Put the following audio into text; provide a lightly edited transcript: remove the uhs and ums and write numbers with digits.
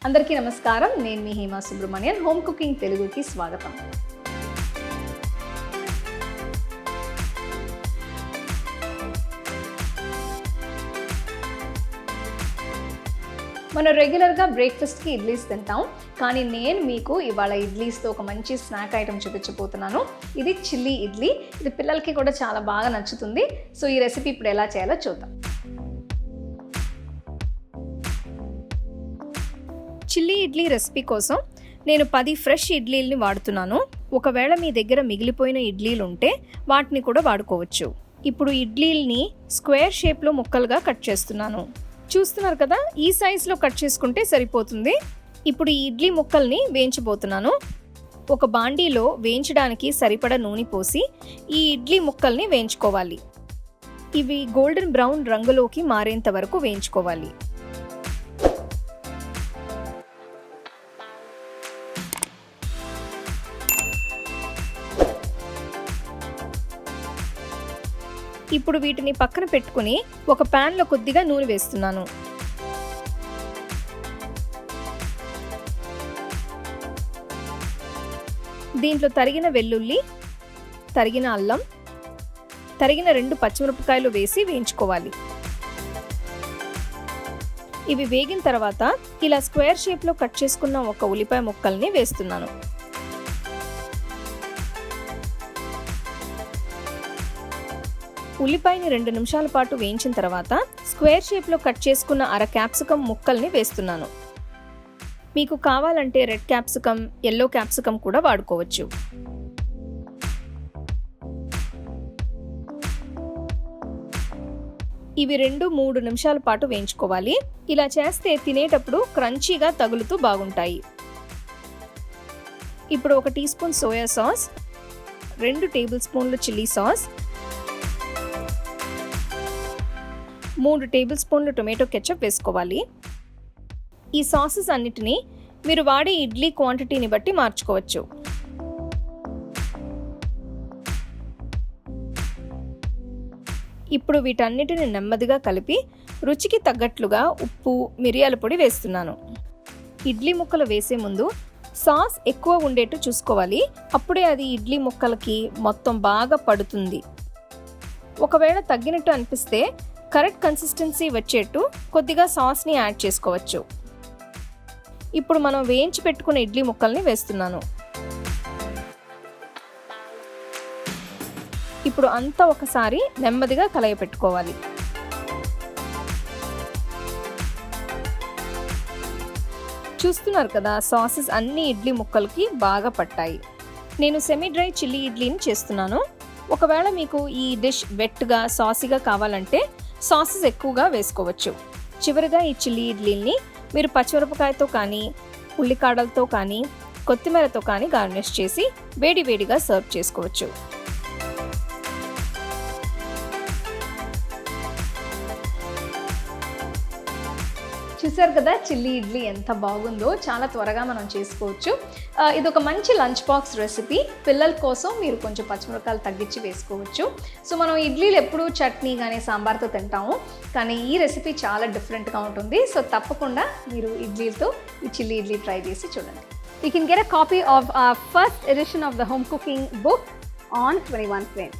అందరికీ నమస్కారం. నేను మీ హేమ సుబ్రహ్మణ్యన్. హోమ్ కుకింగ్ తెలుగుకి స్వాగతం. మనం రెగ్యులర్గా బ్రేక్ఫాస్ట్కి ఇడ్లీస్ తింటాం, కానీ నేను మీకు ఇవాళ ఇడ్లీస్తో ఒక మంచి స్నాక్ ఐటమ్ చూపించబోతున్నాను. ఇది చిల్లీ ఇడ్లీ. ఇది పిల్లలకి కూడా చాలా బాగా నచ్చుతుంది. సో ఈ రెసిపీ ఇప్పుడు ఎలా చేయాలో చూద్దాం. చిల్లీ ఇడ్లీ రెసిపీ కోసం నేను 10 ఫ్రెష్ ఇడ్లీలని వాడుతున్నాను. ఒకవేళ మీ దగ్గర మిగిలిపోయిన ఇడ్లీలు ఉంటే వాటిని కూడా వాడుకోవచ్చు. ఇప్పుడు ఇడ్లీలని స్క్వేర్ షేప్లో ముక్కలుగా కట్ చేస్తున్నాను. చూస్తున్నారు కదా, ఈ సైజులో కట్ చేసుకుంటే సరిపోతుంది. ఇప్పుడు ఈ ఇడ్లీ ముక్కల్ని వేయించబోతున్నాను. ఒక బాండీలో వేయించడానికి సరిపడా నూనె పోసి ఈ ఇడ్లీ ముక్కల్ని వేయించుకోవాలి. ఇవి గోల్డెన్ బ్రౌన్ రంగులోకి మారేంత వరకు వేయించుకోవాలి. ఇప్పుడు వీటిని పక్కన పెట్టుకుని ఒక ప్యాన్లో కొద్దిగా నూనె వేస్తున్నాను. దీంట్లో తరిగిన వెల్లుల్లి, తరిగిన అల్లం, తరిగిన 2 పచ్చిమిరపకాయలు వేసి వేయించుకోవాలి. ఇవి వేగిన తర్వాత ఇలా స్క్వేర్ షేప్లో కట్ చేసుకున్న ఒక ఉల్లిపాయ ముక్కల్ని వేస్తున్నాను. ఉల్లిపాయని 2 నిమిషాల పాటు వేయించిన తర్వాత స్క్వేర్ షేప్లో కట్ చేసుకున్న అర క్యాప్సికమ్ ముక్కల్ని వేస్తున్నాను. మీకు కావాలంటే రెడ్ క్యాప్సికమ్, ఎల్లో క్యాప్సికమ్ కూడా వాడుకోవచ్చు. ఇవి 2-3 నిమిషాల పాటు వేయించుకోవాలి. ఇలా చేస్తే తినేటప్పుడు క్రంచీగా తగులుతూ బాగుంటాయి. ఇప్పుడు 1 teaspoon soya sauce, 2 table స్పూన్లు చిల్లీ సాస్, 3 టేబుల్ స్పూన్లు టొమాటో కెచప్ వేసుకోవాలి. ఈ సాసెస్ అన్నిటినీ మీరు వాడే ఇడ్లీ క్వాంటిటీని బట్టి మార్చుకోవచ్చు. ఇప్పుడు వీటన్నిటిని నెమ్మదిగా కలిపి రుచికి తగ్గట్లుగా ఉప్పు, మిరియాల పొడి వేస్తున్నాను. ఇడ్లీ ముక్కలు వేసే ముందు సాస్ ఎక్కువ ఉండేట్టు చూసుకోవాలి. అప్పుడే అది ఇడ్లీ ముక్కలకి మొత్తం బాగా పడుతుంది. ఒకవేళ తగ్గినట్టు అనిపిస్తే కరెక్ట్ కన్సిస్టెన్సీ వచ్చేట్టు కొద్దిగా సాస్ని యాడ్ చేసుకోవచ్చు. ఇప్పుడు మనం వేయించి పెట్టుకున్న ఇడ్లీ ముక్కల్ని వేస్తున్నాను. ఇప్పుడు అంతా ఒకసారి నెమ్మదిగా కలయపెట్టుకోవాలి. చూస్తున్నారు కదా, సాసెస్ అన్ని ఇడ్లీ ముక్కలకి బాగా పట్టాయి. నేను సెమీ డ్రై చిల్లీ ఇడ్లీని చేస్తున్నాను. ఒకవేళ మీకు ఈ డిష్ వెట్గా, సాసీగా కావాలంటే సాసెస్ ఎక్కువగా వేసుకోవచ్చు. చివరిగా ఈ చిల్లీ ఇడ్లీని మీరు పచ్చిమిరపకాయతో కానీ, ఉల్లికాడలతో కానీ, కొత్తిమీరతో కానీ గార్నిష్ చేసి వేడివేడిగా సర్వ్ చేసుకోవచ్చు. చూసారు కదా, చిల్లీ ఇడ్లీ ఎంత బాగుందో. చాలా త్వరగా మనం చేసుకోవచ్చు. ఇది ఒక మంచి లంచ్ బాక్స్ రెసిపీ. పిల్లల కోసం మీరు కొంచెం పచ్చిమిరపకాయలు తగ్గించి వేసుకోవచ్చు. సో మనం ఇడ్లీలు ఎప్పుడూ చట్నీ కానీ సాంబార్తో తింటాము, కానీ ఈ రెసిపీ చాలా డిఫరెంట్గా ఉంటుంది. సో తప్పకుండా మీరు ఇడ్లీలతో ఈ చిల్లీ ఇడ్లీ ట్రై చేసి చూడండి. You can get a copy of our first edition of the home cooking book on 21 frames.